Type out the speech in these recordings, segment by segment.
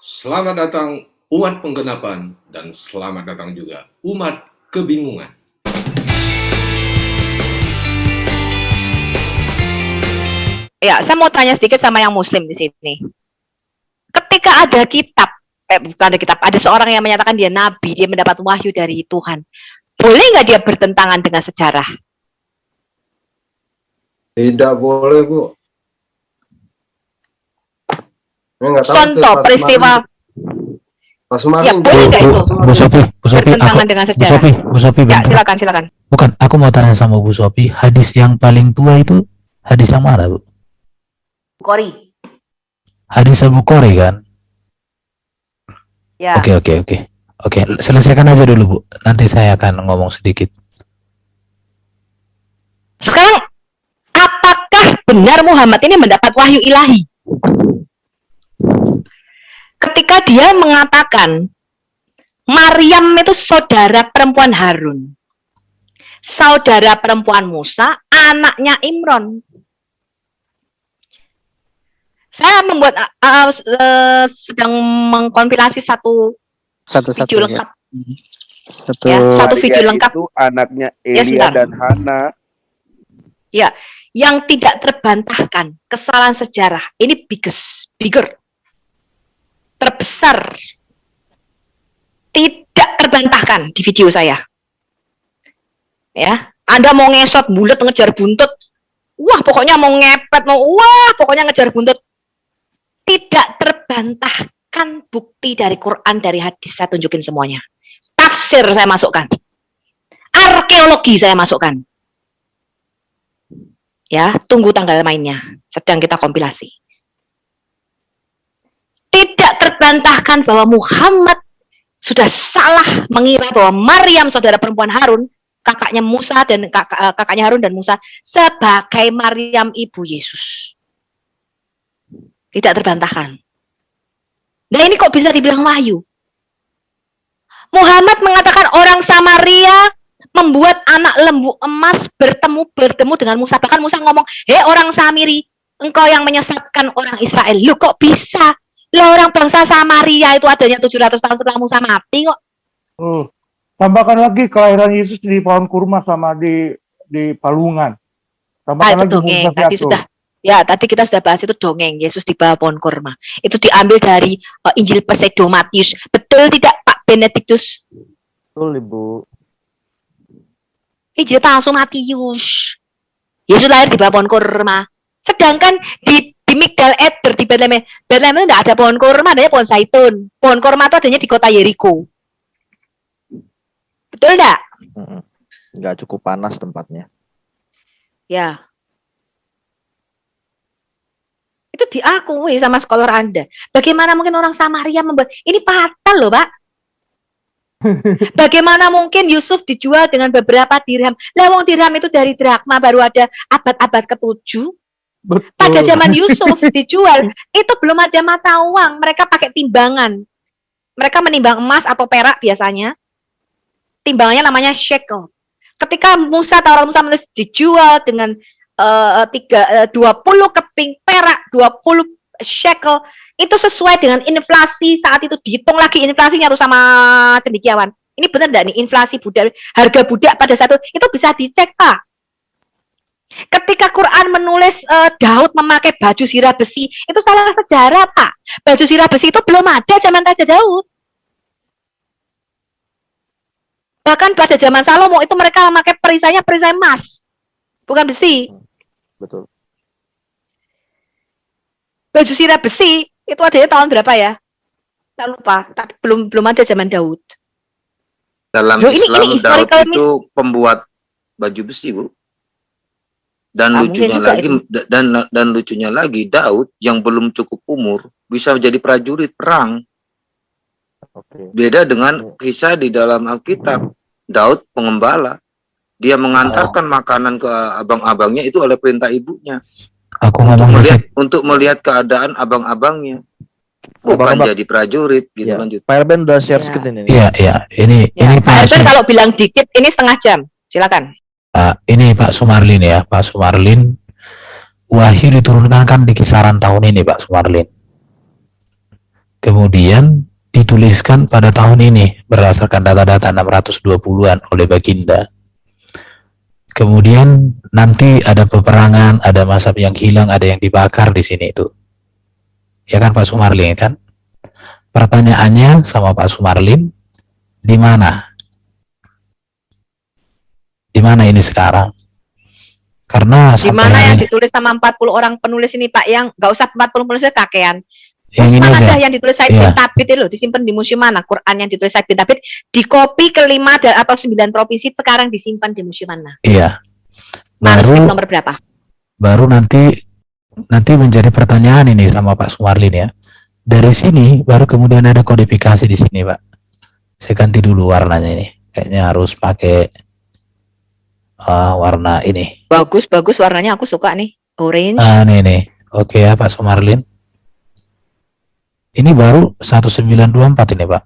Selamat datang umat penggenapan dan selamat datang juga umat kebingungan. Ya, saya mau tanya sedikit sama yang muslim di sini. Ketika ada kitab, bukan ada kitab, ada seorang yang menyatakan dia nabi, dia mendapat wahyu dari Tuhan. Boleh nggak dia bertentangan dengan sejarah? Tidak boleh, Bu. Contoh peristiwa Pas Marin, ya, boleh nggak itu? Bu Sophie, bertentangan dengan sejarah? Bu Sophie, Ya, silakan. Bukan, aku mau tanya sama Bu Sophie, hadis yang paling tua itu hadis yang mana, Bu? Bukhari. Hadis Abu Bukhari kan? Ya. Oke, selesaikan aja dulu, Bu. Nanti saya akan ngomong sedikit. Sekarang, apakah benar Muhammad ini mendapat wahyu ilahi? Ketika dia mengatakan Maryam itu saudara perempuan Harun, saudara perempuan Musa, anaknya Imron. Saya membuat sedang mengkompilasi satu video lengkap. Satu video lengkap. Itu anaknya Elia dan Hana. Ya, yang tidak terbantahkan kesalahan sejarah. Ini bigger. Terbesar, tidak terbantahkan di video saya. Ya, Anda mau ngesot bulat ngejar buntut, pokoknya mau ngepet, pokoknya ngejar buntut. Tidak terbantahkan bukti dari Quran, dari hadis, saya tunjukin semuanya. Tafsir saya masukkan, arkeologi saya masukkan. Ya, tunggu tanggal mainnya, sedang kita kompilasi. Tidak terbantahkan bahwa Muhammad sudah salah mengira bahwa Maryam saudara perempuan Harun, kakaknya Musa dan kakaknya Harun dan Musa, sebagai Maryam ibu Yesus. Tidak terbantahkan. Nah, ini kok bisa dibilang wahyu? Muhammad mengatakan orang Samaria membuat anak lembu emas bertemu dengan Musa. Bahkan Musa ngomong, "Hei orang Samiri, engkau yang menyesatkan orang Israel." Lu kok bisa? Lah orang bangsa Samaria itu adanya 700 tahun setelah Musa mati kok. Tambahkan lagi kelahiran Yesus di pohon kurma sama di palungan. Tambahkan lagi dongeng. Tadi kita sudah bahas itu dongeng Yesus di bawah pohon kurma. Itu diambil dari Injil Pseudo Matius. Betul tidak Pak Benediktus? Betul, Ibu. Injil palsu Matius. Yesus lahir di bawah pohon kurma. Sedangkan di Migdal Eder di Bethlehem itu tidak ada pohon kurma, adanya pohon zaitun. Pohon kurma itu adanya di kota Yeriko. Betul enggak? Nggak cukup panas tempatnya. Ya. Itu diakui sama scholar Anda. Bagaimana mungkin orang Samaria membuat ini fatal loh, Pak. Bagaimana mungkin Yusuf dijual dengan beberapa dirham? Lawang dirham itu dari drakma baru ada abad-abad ke-7. Betul. Pada zaman Yusuf dijual, itu belum ada mata uang. Mereka pakai timbangan. Mereka menimbang emas atau perak biasanya. Timbangannya namanya shekel. Ketika Musa menulis dijual dengan 20 keping perak, 20 shekel, itu sesuai dengan inflasi saat itu. Dihitung lagi inflasinya tuh sama cendekiawan. Ini benar enggak nih inflasi budak, harga budak pada saat itu bisa dicek, Pak. Ketika Quran menulis Daud memakai baju sirah besi, itu salah sejarah, Pak. Baju sirah besi itu belum ada zaman Raja Daud. Bahkan pada zaman Salomo itu mereka memakai perisainya perisai emas, bukan besi. Betul. Baju sirah besi itu adanya tahun berapa ya? Tak lupa, tapi belum ada zaman Daud. Dalam Islam Daud itu pembuat baju besi, Bu. Dan lucunya lagi Daud yang belum cukup umur bisa menjadi prajurit perang. Beda dengan kisah di dalam Alkitab. Daud pengembala. Dia mengantarkan makanan ke abang-abangnya itu oleh perintah ibunya. Untuk melihat keadaan abang-abangnya. Bukan jadi prajurit gitu. Lanjut. Pak Elben udah share screen ini. Iya. Ini Pak Elben kalau bilang dikit ini setengah jam. Silakan. Ini Pak Sumarlin ya, Pak Sumarlin. Wahyu diturunkan kan di kisaran tahun ini, Pak Sumarlin. kemudian dituliskan pada tahun ini berdasarkan data-data 620-an oleh Baginda. Kemudian nanti ada peperangan, ada mazhab yang hilang, ada yang dibakar di sini itu. Ya kan Pak Sumarlin kan? Pertanyaannya sama Pak Sumarlin, di mana? Di mana ini sekarang? Karena Di sampai mana yang hari ditulis sama 40 orang penulis ini Pak, yang nggak usah 40 penulisnya kakean. yang ini Mana aja. ada yang ditulis Said Iya. bin Thabit itu loh, disimpan di museum mana? Quran yang ditulis Said bin Thabit di kopi ke-5 atau 9 provinsi sekarang disimpan di museum mana? Iya. Manuskrip Baru nomor berapa? baru nanti menjadi pertanyaan ini sama Pak Sumarlin ya. Dari sini baru kemudian ada kodifikasi di sini, Pak. Saya ganti dulu warnanya ini. Kayaknya harus pakai warna ini. Bagus warnanya, aku suka nih. Orange. Nih. Oke ya Pak Sumarlin. Ini baru 1924 ini, Pak.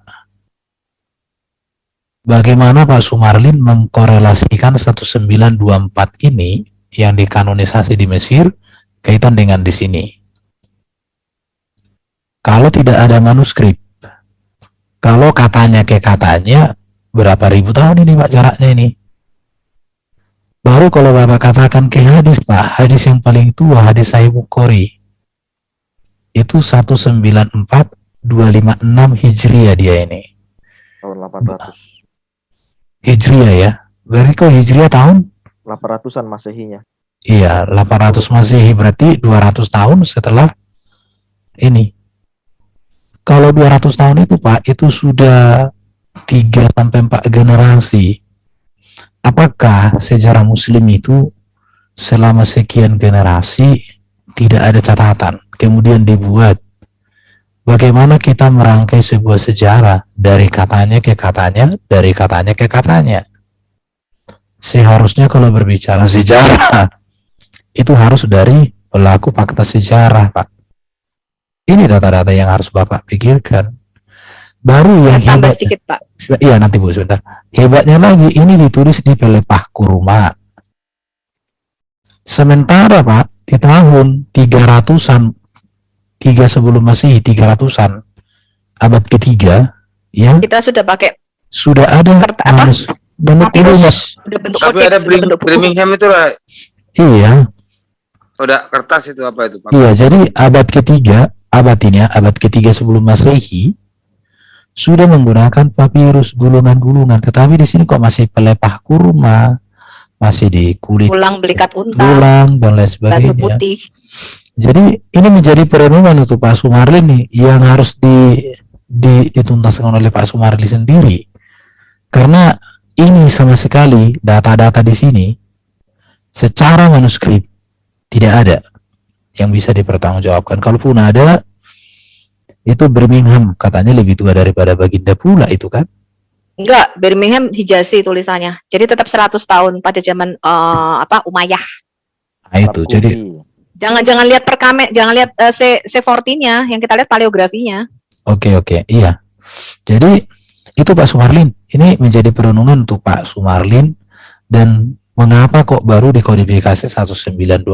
Bagaimana Pak Sumarlin mengkorelasikan 1924 ini yang dikanonisasi di Mesir kaitan dengan di sini? Kalau tidak ada manuskrip, kalau katanya ke katanya, berapa ribu tahun ini Pak jaraknya ini? Baru kalau Bapak katakan ke hadis Pak, hadis yang paling tua, hadis Sahih Bukhari, itu 194 256 Hijriah dia ini. Tahun 800. Hijriah ya. Berarti kok Hijriah tahun? 800-an Masehinya. Iya, 800 Masehi berarti 200 tahun setelah ini. Kalau 200 tahun itu Pak, itu sudah 3 sampai 4 generasi. Apakah sejarah muslim itu selama sekian generasi tidak ada catatan, kemudian dibuat? Bagaimana kita merangkai sebuah sejarah dari katanya ke katanya, dari katanya ke katanya? Seharusnya kalau berbicara sejarah, itu harus dari pelaku fakta sejarah, Pak. Ini data-data yang harus Bapak pikirkan. Baru yang Tambah hebat. sedikit Pak. Iya nanti Bu, sebentar. Hebatnya lagi, ini ditulis di Pelepah Kurma. Sementara Pak, di tahun 300-an, 3 sebelum Masehi, 300-an, abad ketiga, ya, Kita sudah pakai sudah ada bentuk tulisnya. papirus, udah bentuk Tapi kodeks, ada udah bentuk buku. Birmingham itu lah. Iya, Udah kertas itu apa itu Pak? iya. Jadi abad ketiga, abad ketiga sebelum Masehi, sudah menggunakan papirus gulungan-gulungan. Tetapi di sini kok masih pelepah kurma, masih di kulit Tulang belikat unta, tulang dan lain batu sebagainya. putih. Jadi ini menjadi perenungan untuk Pak Sumarlin nih, yang harus dituntaskan oleh Pak Sumarlin sendiri. Karena ini sama sekali data-data di sini secara manuskrip tidak ada yang bisa dipertanggungjawabkan. Kalaupun ada, itu Birmingham katanya lebih tua daripada Baginda pula itu kan? Enggak, Birmingham Hijazi tulisannya. Jadi tetap 100 tahun pada zaman Umayyah. Nah itu, jadi Jangan lihat jangan lihat C14-nya, yang kita lihat paleografinya. oke, iya. Jadi itu Pak Sumarlin, ini menjadi perenungan untuk Pak Sumarlin. Dan mengapa kok baru dikodifikasi 1924?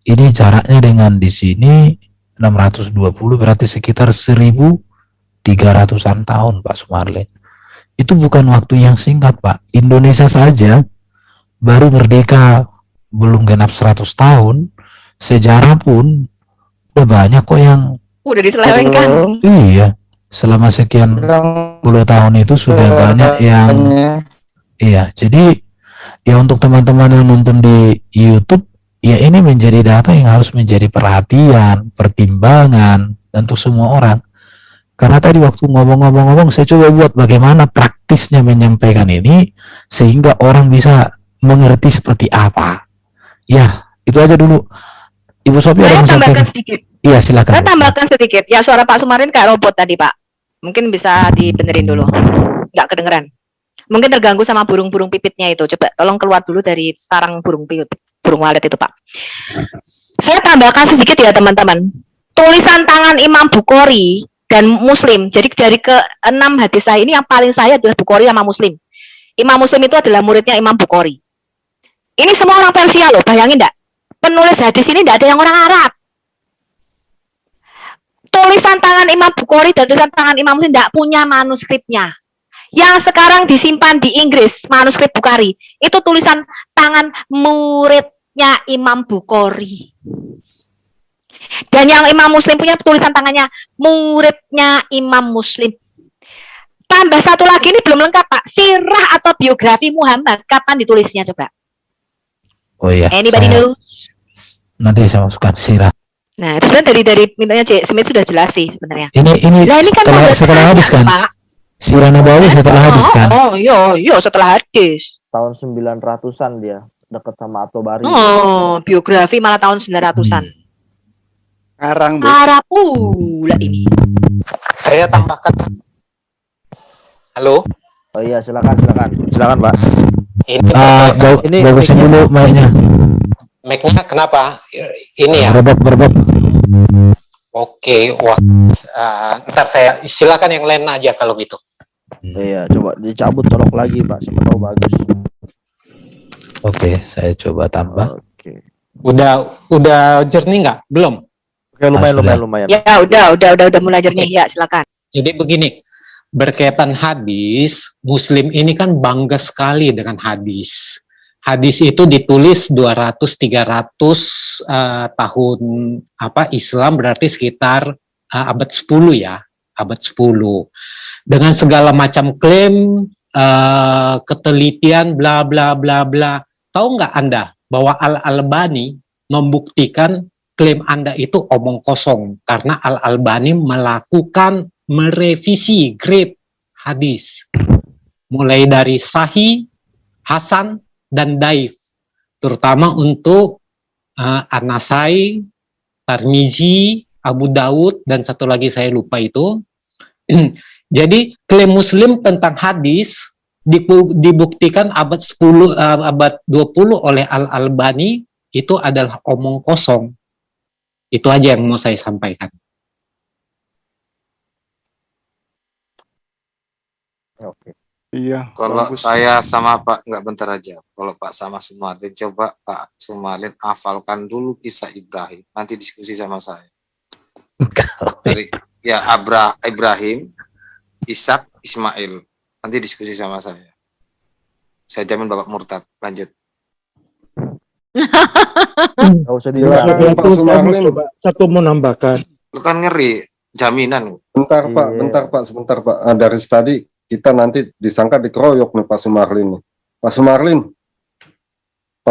Ini jaraknya dengan di sini 620, berarti sekitar 1300-an tahun Pak Sumarlin. Itu bukan waktu yang singkat Pak. Indonesia saja baru merdeka belum genap 100 tahun, sejarah pun udah banyak kok yang Udah diselewengkan. iya, selama sekian puluh tahun itu sudah banyak yang iya. Jadi ya untuk teman-teman yang nonton di YouTube, ya ini menjadi data yang harus menjadi perhatian, pertimbangan untuk semua orang. Karena tadi waktu ngomong-ngomong saya coba buat bagaimana praktisnya menyampaikan ini sehingga orang bisa mengerti seperti apa. Ya, itu aja dulu. Ibu Sophia ada Saya yang tambahkan sampaikan. sedikit. Iya, silakan. Saya tambahkan sedikit. Ya, suara Pak Sumarlin kayak robot tadi, Pak. Mungkin bisa dibenerin dulu. Nggak kedengeran. Mungkin terganggu sama burung-burung pipitnya itu. Coba tolong keluar dulu dari sarang burung walet itu, Pak. Saya tambahkan sedikit ya, teman-teman. Tulisan tangan Imam Bukhari dan Muslim. Jadi dari ke-6 hadis saya ini yang paling saya adalah Bukhari sama Muslim. Imam Muslim itu adalah muridnya Imam Bukhari. Ini semua orang Persia loh, bayangin enggak? Penulis hadis ini enggak ada yang orang Arab. tulisan tangan Imam Bukhari dan tulisan tangan Imam Muslim tidak punya manuskripnya. Yang sekarang disimpan di Inggris, manuskrip Bukhari, itu tulisan tangan muridnya Imam Bukhari. Dan yang Imam Muslim punya tulisan tangannya muridnya Imam Muslim. Tambah satu lagi, ini belum lengkap Pak, sirah atau biografi Muhammad, kapan ditulisnya coba? Oh iya. Anybody know? Nanti saya masukkan sirah. Nah, itu sebenarnya dari mintanya Cik Smith sudah jelas sih sebenarnya. Ini Nah, ini kan setelah hadis kan? Pak. Sirah Nabawi setelah hadis kan? Oh, iya setelah hadis. Tahun 900-an dia dekat sama At-Tabari. Oh, biografi malah tahun 900-an. Sekarang Bu, Parah pula ini. saya tambahkan. Halo, Oh iya, silakan Pak. ini Bagusin dulu mic-nya. mic-nya kenapa? Ini ya. Berbet. Oke, wah. Ntar saya silakan yang lain aja kalau gitu. Iya, coba dicabut colok lagi Pak, siapa tahu bagus. Oke, saya coba tambah. Oke. Udah jernih nggak? Belum. Oke, sudah. lumayan. Ya, udah mulai jernih. Ya, silakan. Jadi begini, berkaitan hadis, Muslim ini kan bangga sekali dengan hadis. Hadis itu ditulis 200-300 tahun Islam, berarti sekitar abad 10 ya, abad 10. Dengan segala macam klaim, ketelitian, bla bla bla bla. Tahu nggak Anda bahwa Al-Albani membuktikan klaim Anda itu omong kosong karena Al-Albani melakukan merevisi grade hadis mulai dari sahih, hasan, dan daif, terutama untuk An-Nasai, Tirmizi, Abu Daud, dan satu lagi saya lupa itu. Jadi klaim Muslim tentang hadis dibuktikan abad 10, abad 20 oleh Al-Albani itu adalah omong kosong. Itu aja yang mau saya sampaikan. Oke. Iya, Kalau bagus. saya sama Pak, nggak bentar aja. Kalau Pak sama Sumarlin, coba Pak Sumarlin hafalkan dulu kisah Ibrahim. Nanti diskusi sama saya. Dari Ibrahim, Ishak, Ismail. Nanti diskusi sama saya. Saya jamin Bapak murtad. Lanjut. Enggak usah Silakan, dijawab. Pak Sumarlin. Satu menambahkan. Lu kan ngeri, jaminan. Bentar Pak, Iya. sebentar Pak. Dari tadi kita nanti disangka dikeroyok nih Pak Sumarlin. Pak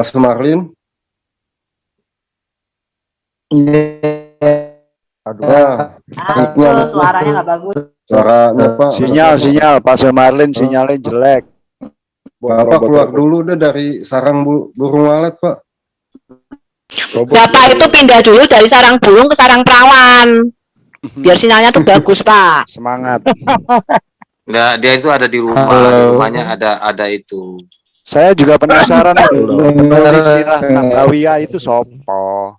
Sumarlin. Aduh. Nah, Aduh, suaranya nggak bagus. suaranya Pak. Sinyal Pak Sumarlin sinyalnya jelek. Bapak keluar dulu deh dari sarang burung walet Pak. Bapak itu pindah dulu dari sarang burung ke sarang perawan. Biar sinyalnya tuh bagus, Pak. Semangat. Nggak, dia itu ada di rumah. Di rumahnya ada itu. Saya juga penasaran itu loh. Penulis sirah Nabawiyah itu sopo.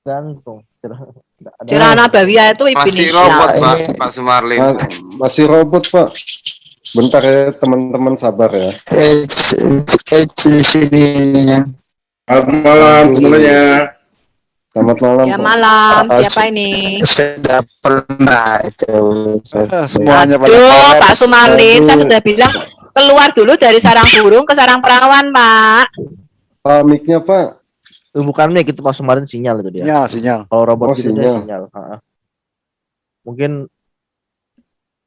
Gantung. Sirah Nabawiyah itu Ibnu Masih Hisham. robot Pak Sumarlin. Masih robot Pak. Bentar ya teman-teman, sabar ya. Selamat malam semuanya. Selamat malam Ya Pak. malam, siapa ini? Sudah pernah itu. Semuanya pada Aduh, kolaps. Pak Sumarlin, saya Aduh. sudah bilang keluar dulu dari sarang burung ke sarang perawan, Pak. Pak, mic-nya Pak. Itu bukan mic, itu Pak Sumarlin sinyal itu dia. Sinyal. Kalau robot Oh, gitu dia sinyal. sinyal. Mungkin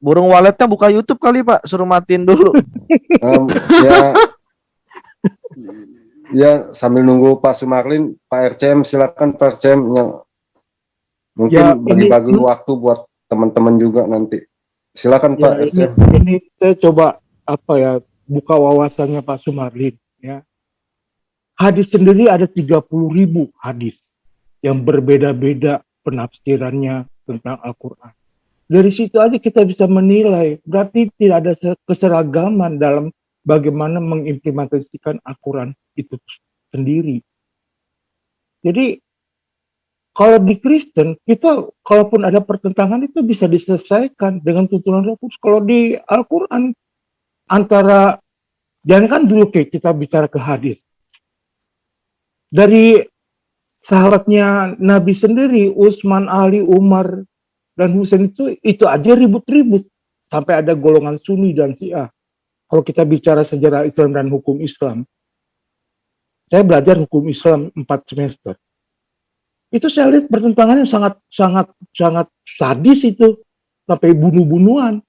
burung waletnya buka YouTube kali Pak, suruh matiin dulu. Ya, ya sambil nunggu Pak Sumarlin, Pak RCM silakan Pak RCM yang mungkin Ya, bagi-bagi waktu buat teman-teman juga nanti. Silakan Pak Ya, RCM. ini saya coba buka wawasannya Pak Sumarlin ya. Hadis sendiri ada 30.000 hadis yang berbeda-beda penafsirannya tentang Al-Quran. Dari situ aja kita bisa menilai, berarti tidak ada keseragaman dalam bagaimana mengimplementasikan Al-Quran itu sendiri. Jadi kalau di Kristen, kita kalaupun ada pertentangan itu bisa diselesaikan dengan tuntunan Roh Kudus. Kalau di Al-Quran, jangan kan dulu kita bicara ke hadis. Dari sahabatnya Nabi sendiri, Utsman, Ali, Umar, dan Husain itu aja ribut-ribut. Sampai ada golongan Sunni dan Syiah. Kalau kita bicara sejarah Islam dan hukum Islam, saya belajar hukum Islam 4 semester. Itu saya lihat pertentangannya sangat sadis itu. Sampai bunuh-bunuhan.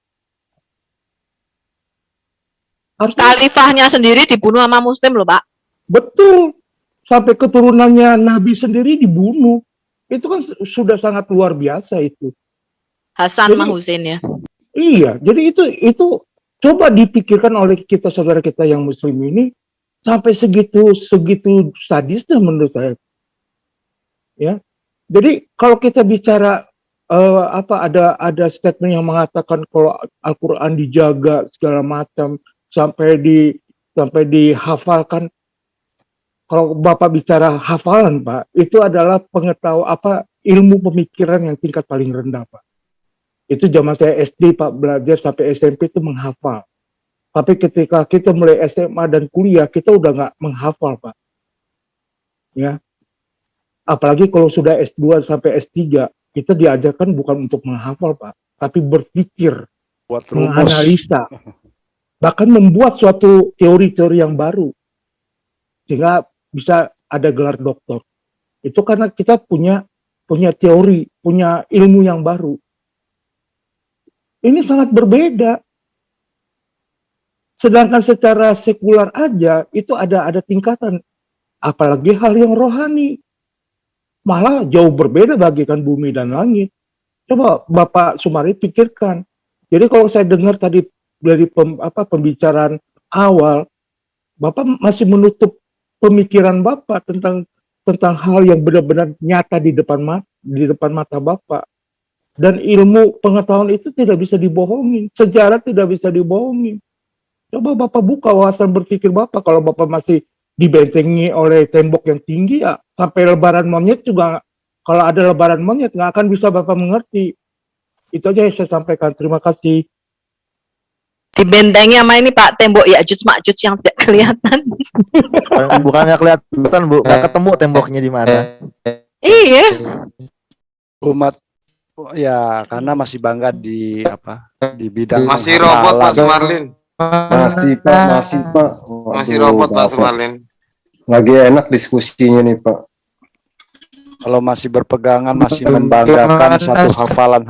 Khalifahnya sendiri dibunuh sama Muslim loh, Pak. Betul. Sampai keturunannya Nabi sendiri dibunuh. Itu kan sudah sangat luar biasa itu. Hasan Jadi- sama Husain ya. Iya, jadi itu coba dipikirkan oleh kita saudara kita yang Muslim ini sampai segitu sadisnya menurut saya. Ya, jadi kalau kita bicara ada statement yang mengatakan kalau Al-Quran dijaga segala macam sampai dihafalkan. Kalau Bapak bicara hafalan, Pak, itu adalah ilmu pemikiran yang tingkat paling rendah, Pak. Itu zaman saya SD, Pak, belajar sampai SMP itu menghafal. Tapi ketika kita mulai SMA dan kuliah, kita udah nggak menghafal, Pak. Ya. Apalagi kalau sudah S2 sampai S3, kita diajarkan bukan untuk menghafal, Pak, tapi berpikir, Buat rumus. menganalisa, bahkan membuat suatu teori-teori yang baru. Sehingga bisa ada gelar doktor. Itu karena kita punya teori, punya ilmu yang baru. Ini sangat berbeda. Sedangkan secara sekular aja itu ada tingkatan. Apalagi hal yang rohani. Malah jauh berbeda bagikan bumi dan langit. Coba Bapak Sumari pikirkan. Jadi kalau saya dengar tadi dari pembicaraan awal, Bapak masih menutup pemikiran Bapak tentang hal yang benar-benar nyata di depan mata Bapak. Dan ilmu pengetahuan itu tidak bisa dibohongin. Sejarah tidak bisa dibohongin. Coba Bapak buka wawasan berpikir Bapak. Kalau Bapak masih dibentengi oleh tembok yang tinggi, ya sampai lebaran monyet juga, kalau ada lebaran monyet nggak akan bisa Bapak mengerti. Itu aja yang saya sampaikan. Terima kasih. Dibentengi sama ini Pak, tembok Ya'juj Ma'juj yang tidak kelihatan. Bukannya kelihatan, Bu. Nggak ketemu temboknya di mana. Iya. Umat ya karena masih bangga di bidang Masih robot Pak Sumarlin. Masih Pak. Masih Waduh, robot Pak Bapak. Sumarlin. Lagi enak diskusinya nih Pak. kalau masih berpegangan masih membanggakan satu hafalan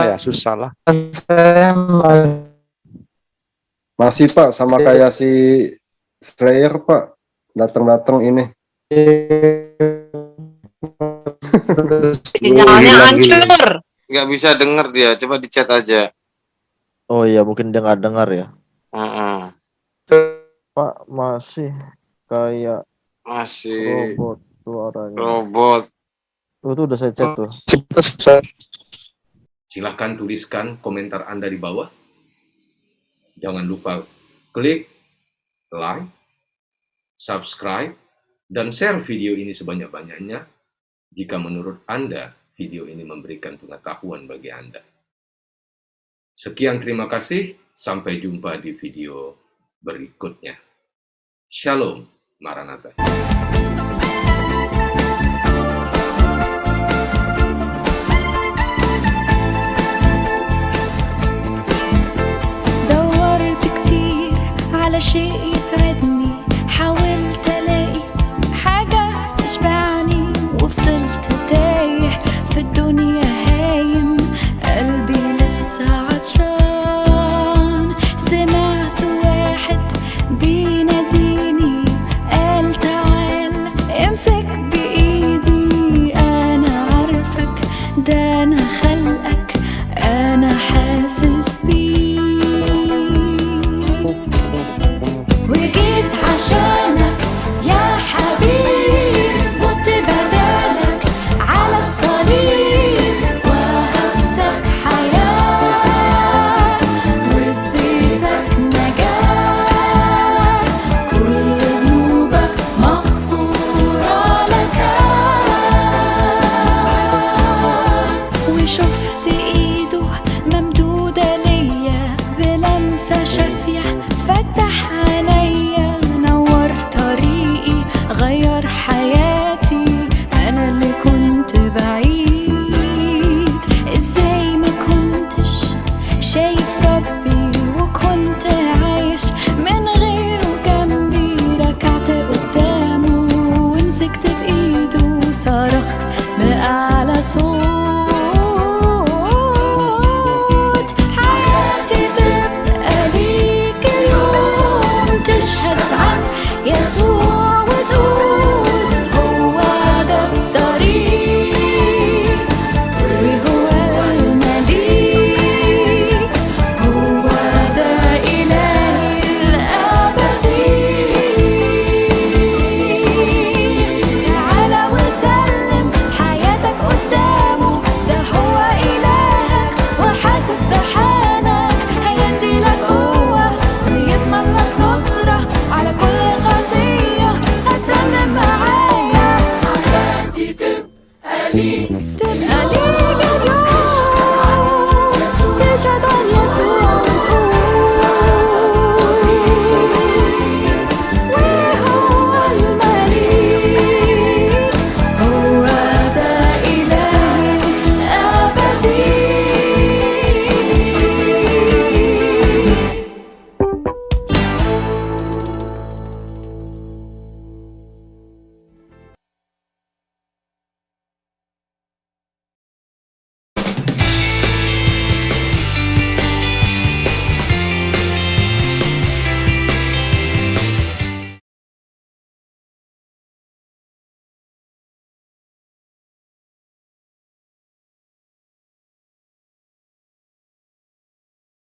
ya susah lah. Masih Pak, sama kayak si Slayer Pak. Datang ini. Sinyalnya hancur. Nggak bisa denger dia, coba di chat aja. Oh iya, mungkin dia nggak dengar ya. Pak, masih kayak Masih robot suaranya. robot. Tuh udah saya chat tuh. Silahkan tuliskan komentar Anda di bawah. Jangan lupa klik like, subscribe, dan share video ini sebanyak-banyaknya jika menurut Anda video ini memberikan pengetahuan bagi Anda. Sekian, terima kasih. Sampai jumpa di video berikutnya. Shalom, Maranatha. دورت كتير على شيء يسعدني، حاولت الاقي حاجة تشبعني، وفضلت تايه في الدنيا هايم، قلبي لسه عطشان. سمعت واحد بيناديني قال تعال أشهد أن لا